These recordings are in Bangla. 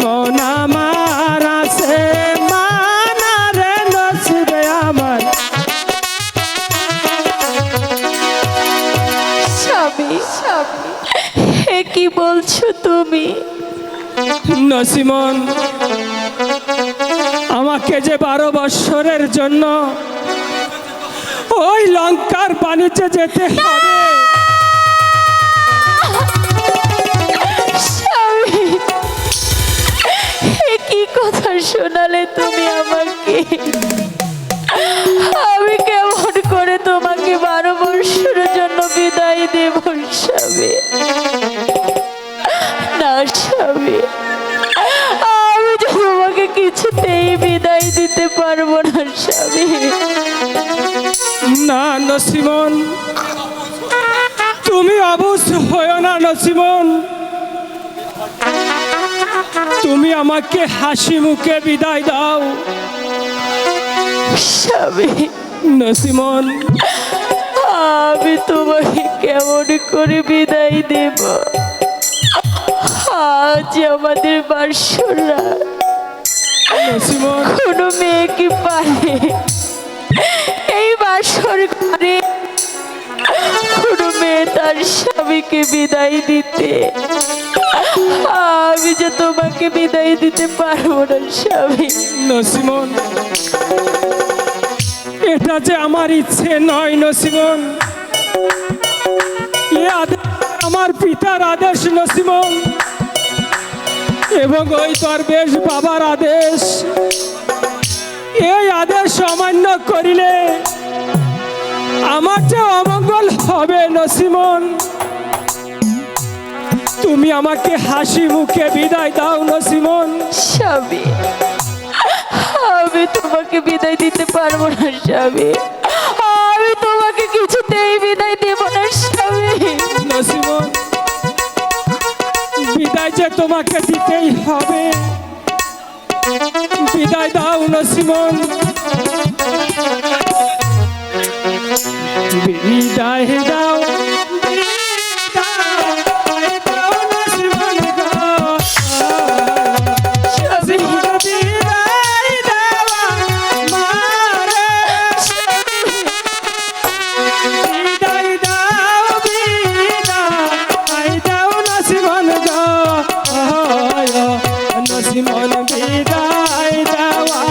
মন আমার আছে মানারে নসিবে আমার। স্বামী হে কি বলছো তুমি? নসিমন, আমাকে যে 12 বৎসরের জন্য ওই লঙ্কার বাণিজ্যে যেতে হবে। স্বামী হে কি কথা শোনালে তুমি আমাকে? আমি কেমন করে তোমাকে 12 বৎসরের জন্য বিদায় দেব স্বামী? না স্বামী, আমি তোমাকে কিছুতেই বিদায় দিতে পারবো না স্বামী। না নসিমন, তুমি অবুঝ হয়েও না নসিমন। তুমি আমাকে হাসি মুখে বিদায় দাও স্বামী। নসিমন। আমি তোমাকে কেমন করে বিদায় দেব? আজ আমাদের বাসরা নসিমন, কোনো মেয়ে কি পারে এই বাসর ঘরে কোনো মেয়ে তার স্বামীকে বিদায় দিতে? আমি যে তোমাকে বিদায় দিতে পারবো না স্বামী। নসিমন, এটা যে আমার ইচ্ছে নয় নসিমন, এ আদেশ আমার পিতার আদেশ নসিমন, এবং ওই দরবেশ বাবার আদেশ। এই আদেশ অমান্য করিলে আমার যে অমঙ্গল হবে নসিমন। তুমি আমাকে হাসি মুখে বিদায় দাও নসিমন। স্বামী, আমি তোমাকে বিদায় দিতে পারবো না স্বামী। আমি তোমাকে কিছুতেই বিদায় দেব না স্বামী। নসিমন, বিদায় যে তোমাকে দিতেই হবে। বিদায় দাও নসিমন, বিদায় দাও। নসিমন বিদায় দেওয়া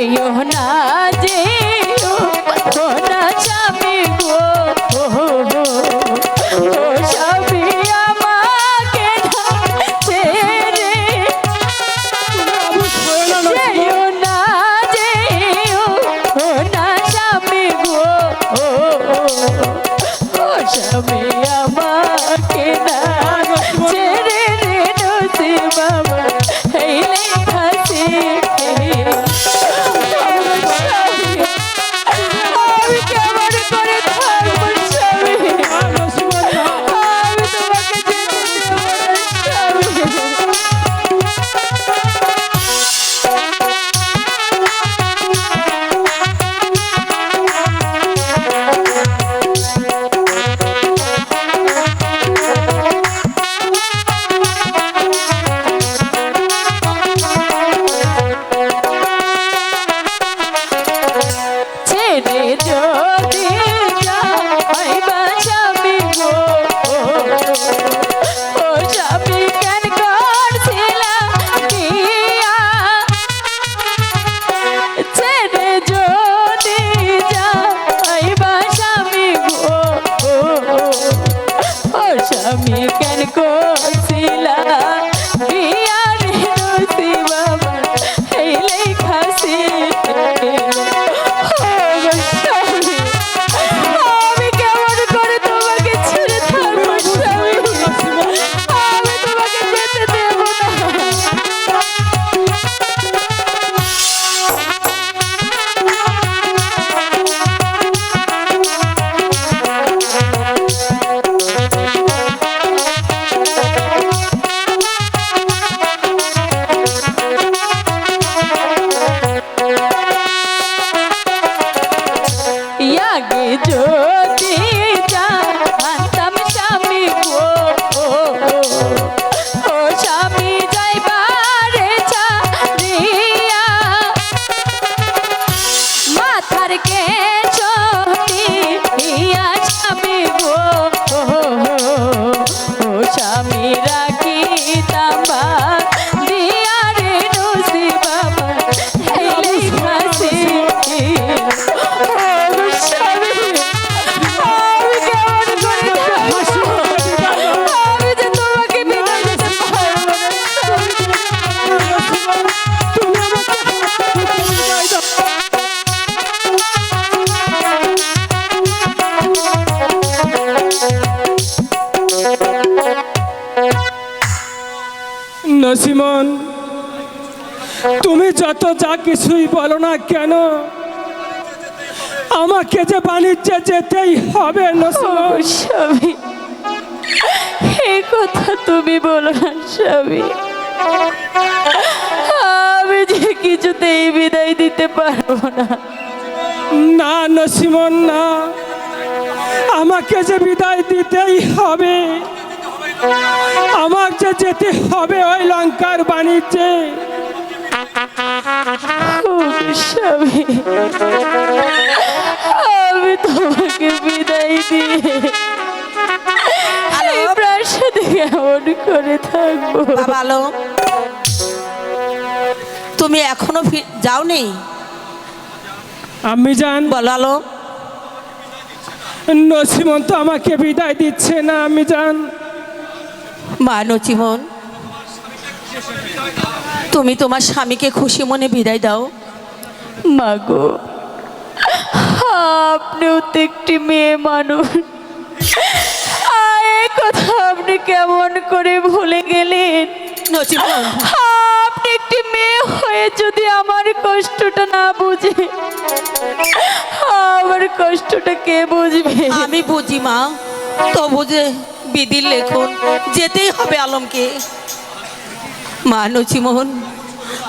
যেও না যেও ও না স্বামী গো ও স্বামী আমাকে না ছেড়ে যেও না যেও ও না স্বামী গো ও স্বামী আমাকে না ছেড়ে রে নসিব বাবা এই লেখাছে আমি কেমন করে থাকবো স্বামী আমি তোমাকে যেতে দেব না স্বামী ছেড়ে যদি যাই বা স্বামী গো ও স্বামী কেন করছিলা বিয়া ছেড়ে যদি যাই বা স্বামী গো ও স্বামী কেন করছিলা বিয়া রে নসিব বাবা এই লেখাছি আমি কেমন করে তোমাকে ছেড়ে থাকবো স্বামী আমি তোমাকে যেতে দেব না আগে যদি জানতাম স্বামী গো ও স্বামী যাইবারে ছাড়িয়া মাথার কে চটিয়া স্বামী গো ও স্বামী রাখিতাম দিয়া রে নসিব বাবা এই লেখাছি আমি কেমন করে থাকবো আমি যে তোমাকে বিদায় দিতে পারবো না তুমি আমাকে বিদায় দাও। নসিমন, তুমি যত যা কিছুই বলো না কেন আমাকে যে বাণিজ্যে যেতেই হবে নসিমন। স্বামী এই কথা তুমি বলো না স্বামী আমি যে কিছুতেই বিদায় দিতে পারবো না না নসিমন না, আমাকে যে বিদায় দিতেই হবে, আমাকে যে যেতে হবে ওই লঙ্কার বাণিজ্যে। ও স্বামী আমি তোমাকে বিদায় দিয়ে এই প্রাসাদে কেমন করে থাকবো বাবা আলো, তুমি এখনো যাওনি? আমি জান বলো আলো। নসিমন তো আমাকে বিদায় দিচ্ছে না। আমি জান মা নচিমন, তুমি তোমার স্বামীকে খুশি মনে বিদায় দাও। মাগো আপনিও তো একটি মেয়ে মানুষ এই কথা আপনি কেমন করে ভুলে গেলেন নচিমন, আপনি একটি মেয়ে হয়ে যদি আমার কষ্টটা না বুঝে আমার কষ্টটা কে বুঝবে আমি বুঝি মা, তো বুঝে বিধির লেখন যেতেই হবে আলমকে। মা নচিমন,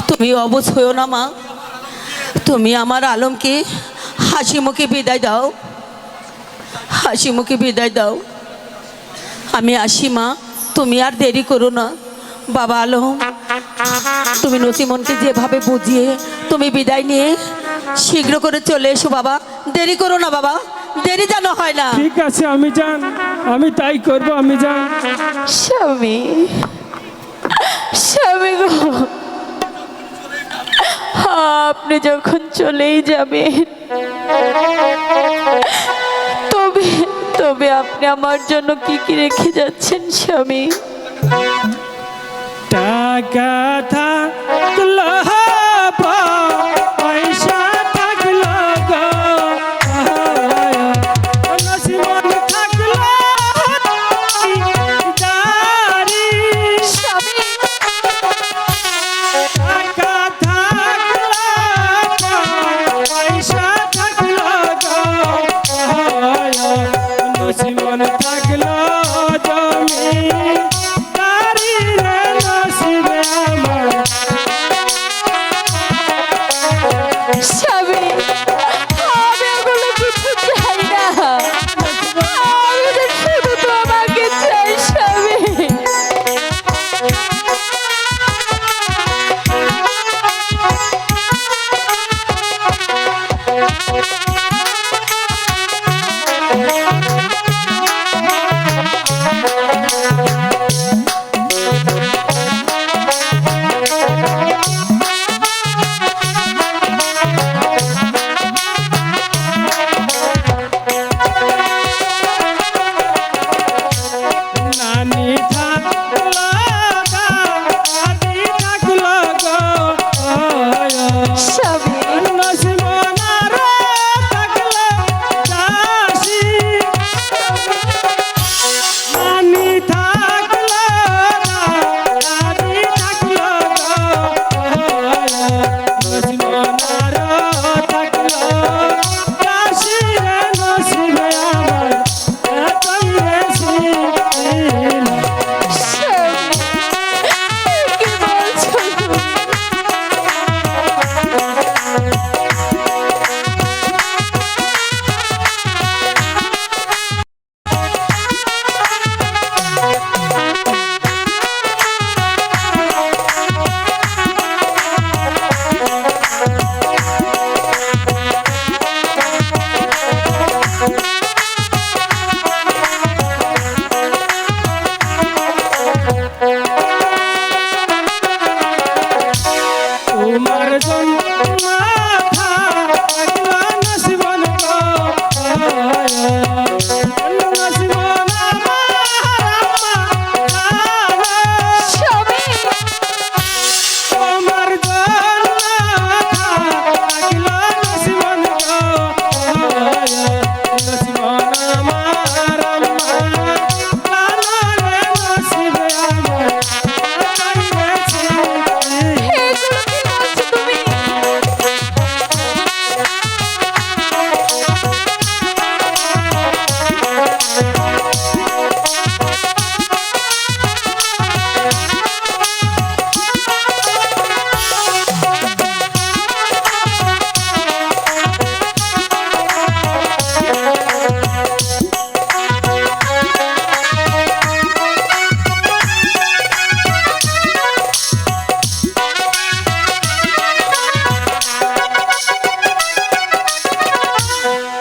তুমি অবশ হয়েও না মা, তুমি আমার আলমকে হাসি মুখে বিদায় দাও, হাসি মুখে বিদায় দাও। আমি আসি মা, তুমি আর দেরি করো না। বাবা আলম, তুমি নচিমনকে যেভাবে বুঝিয়ে তুমি বিদায় নিয়ে শীঘ্র করে চলে এসো বাবা, দেরি করো না বাবা, দেরি যেন হয় না। ঠিক আছে আমি জান, আমি তাই করব। আমি জান স্বামী স্বামী গো আপনি যখন চলেই যাবেন, তবে তবে আপনি আমার জন্য কি কি রেখে যাচ্ছেন স্বামী? টাকা থাকলো পয়সা থাকলো গো, নসিমন থাকলো দাড়ি। স্বামী, টাকা থাকলো পয়সা থাকলো গো, নসিমন থাকলো জমি দাড়ি রে নসিবে আমার। স্বামী, আমি এগুলো কিছু চাই না, আমি তো শুধু তোমাকে চাই স্বামী। নানি থাকলো দাদি থাকলো গো, স্বামী, নসিমন আর থাকলো দাসী। নানি থাকলো দাদি থাকলো গো, নসিমন আর থাকলো দাসী রে নসিবে আমার, এতই বেশি দিন। স্বামী, কি বলছো তুমি? তোমার জন্য থাকলো নসিবন গো, নসিবন আমার স্বামী, তোমার জন্য থাকলো নসিবন গো, নসিবন আমার প্রাণরে নসিবে আমার, তাই বেশি এগুলো কি বলছো তুমি?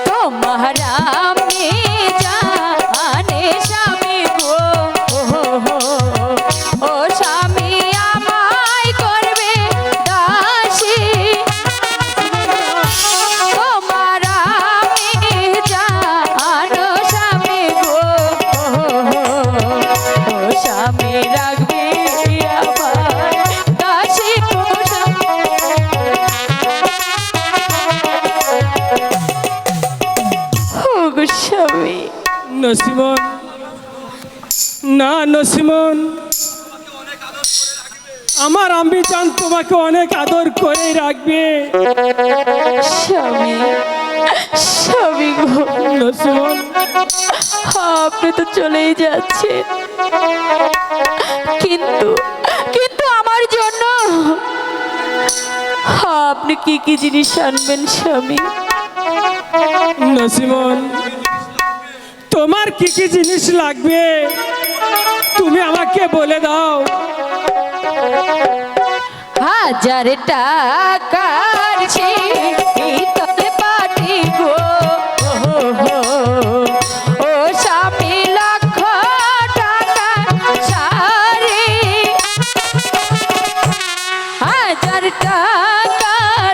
তোমার আমি জানে স্বামী গো, ও স্বামী আমায় করবে দাসী। তোমার আমি জানো স্বামী গো, ও স্বামী রাখবে আমায় দাসী গো, ওগো স্বামী। নসিমন, না নসিমন, আমার আম্বিজান তোমাকে অনেক আদর করে রাখবে। স্বামী, স্বামী গো, নসিমন, আপনি তো চলেই যাচ্ছেন, কিন্তু কিন্তু আমার জন্য আপনি কি কি জিনিস আনবেন স্বামী? নসিমন, তোমার কি কি জিনিস লাগবে তুমি আমাকে বলে দাও। 1000 টাকার শীতল পাটি গো, ও স্বামী লক্ষ টাকা শাড়ি, 1000 টাকার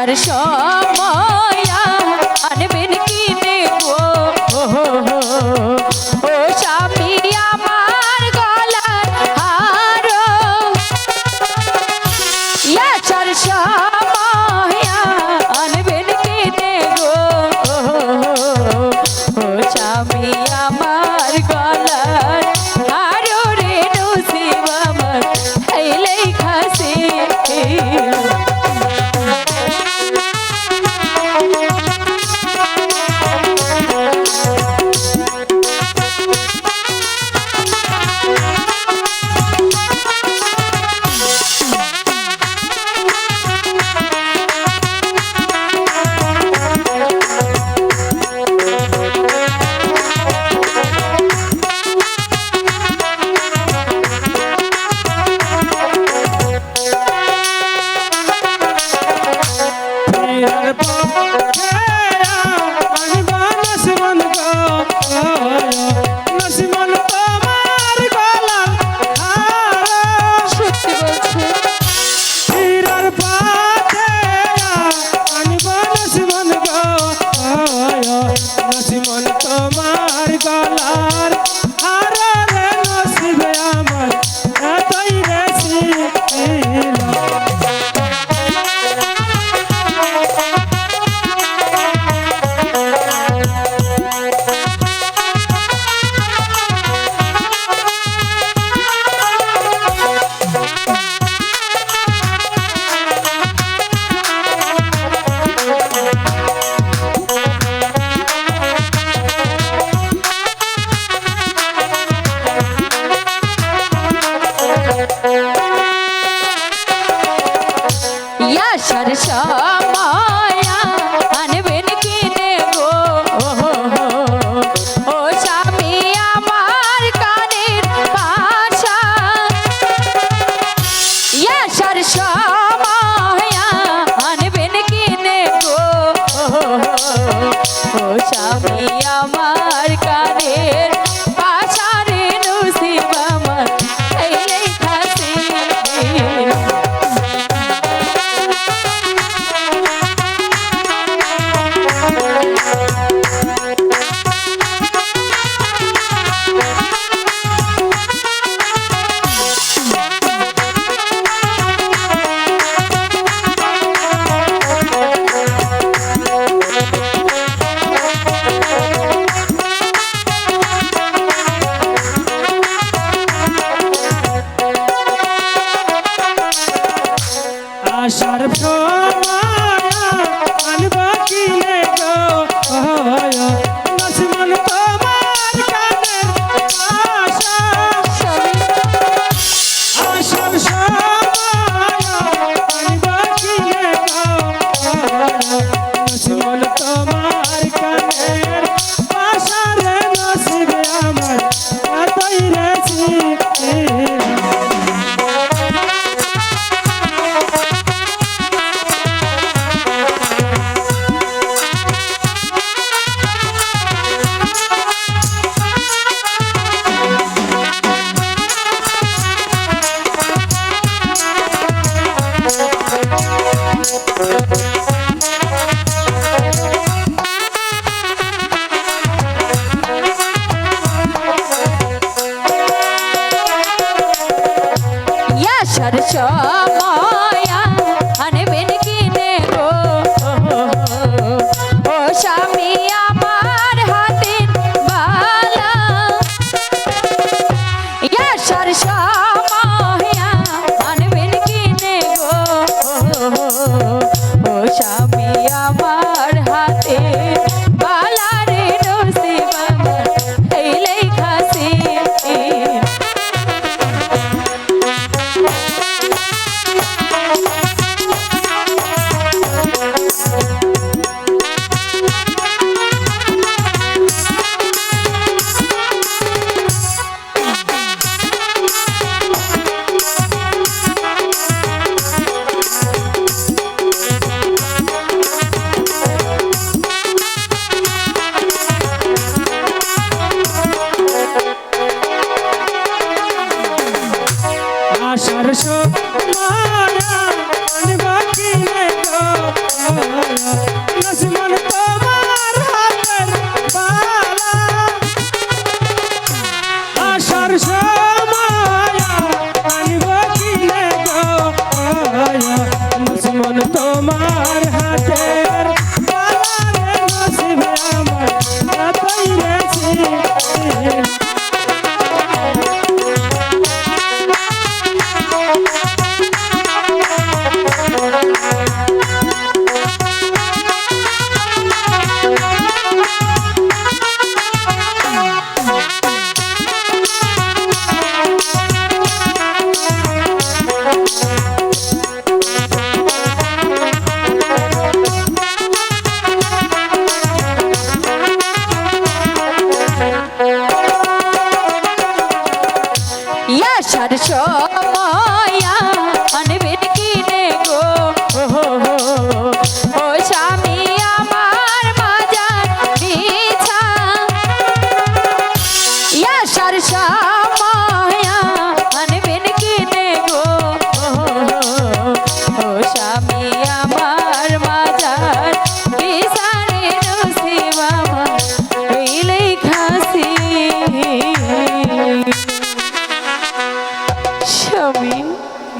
আসার সময় আনবেন কিনে গো ও স্বামী আমার গলার হার আসার সময় আনবেন কিনে গো ও স্বামী আমার গলার হার রে নসিব আমার এই লেখাছে ফিরার পথে আনবা নসিমন গো নসিমন তোমার গলার হার সত্যি বলছে ফিরার পথে আনবা নসিমন গো নসিমন তোমার গলার হার রে নসিবে আমার এতই বেশি আসার সময় আনবেন কিনে গো ও স্বামী আমার কানের পাশা আসার সময় আনবেন কিনে গো ও স্বামী আমার কানের পাশা রে নসিব আমার এই লেখাছে আসার সময় আনবা কিনে গো নসিমন তোমার কানের আশা আসার সময় আনবা কিনে গো নসিমন তোমার কানের আশা রে নসিবে আমার এতই রেছি আসার সময় আনবেন কিনে গো ও স্বামী আমার হাতের বালা আসার সময় আনবেন কিনে গো ও স্বামী আমার হাতের বালা রে নসিব আমার এই লেখাছে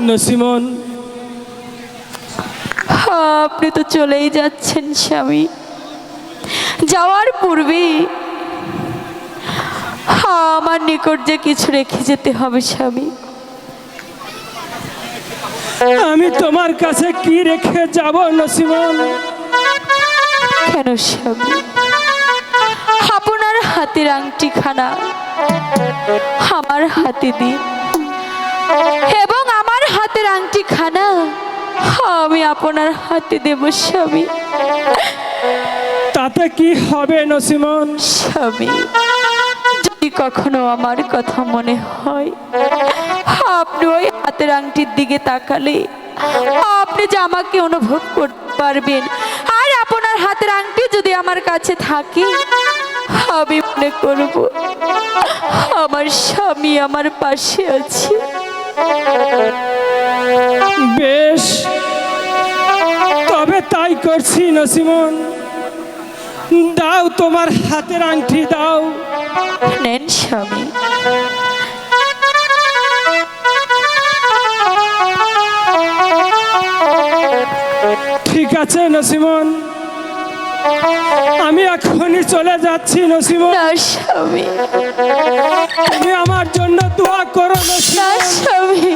নসিমন, আপনি তো চলেই যাচ্ছেন স্বামী। যাওয়ার পূর্বে আমার নিকট যে কিছু রেখে যেতে হবে স্বামী। আমি তোমার কাছে কি রেখে যাব নসিমন? কেন স্বামী? আপনার হাতের আংটিখানা আমার হাতে দিন, এবং আমার হাতের আংটিখানা আমি আপনার হাতে দেব স্বামী। তাতে কি হবে নসিমন? স্বামী, যদি কখনো আমার কথা মনে হয়, আপনি ওই হাতের আংটির দিকে তাকালে আপনি যে আমাকে অনুভব করতে পারবেন। আর আপনার হাতের আংটি যদি আমার কাছে থাকে, আমি মনে করব আমার স্বামী আমার পাশে আছে। বেশ, তবে তাই করছি নসিমন। দাও তোমার হাতের আংটি দাও। নেন স্বামী। ঠিক আছে নসিমন, আমি এখনই চলে যাচ্ছি নসিমন। না স্বামী, তুমি আমার জন্য দোয়া করো না নসিমন। স্বামী।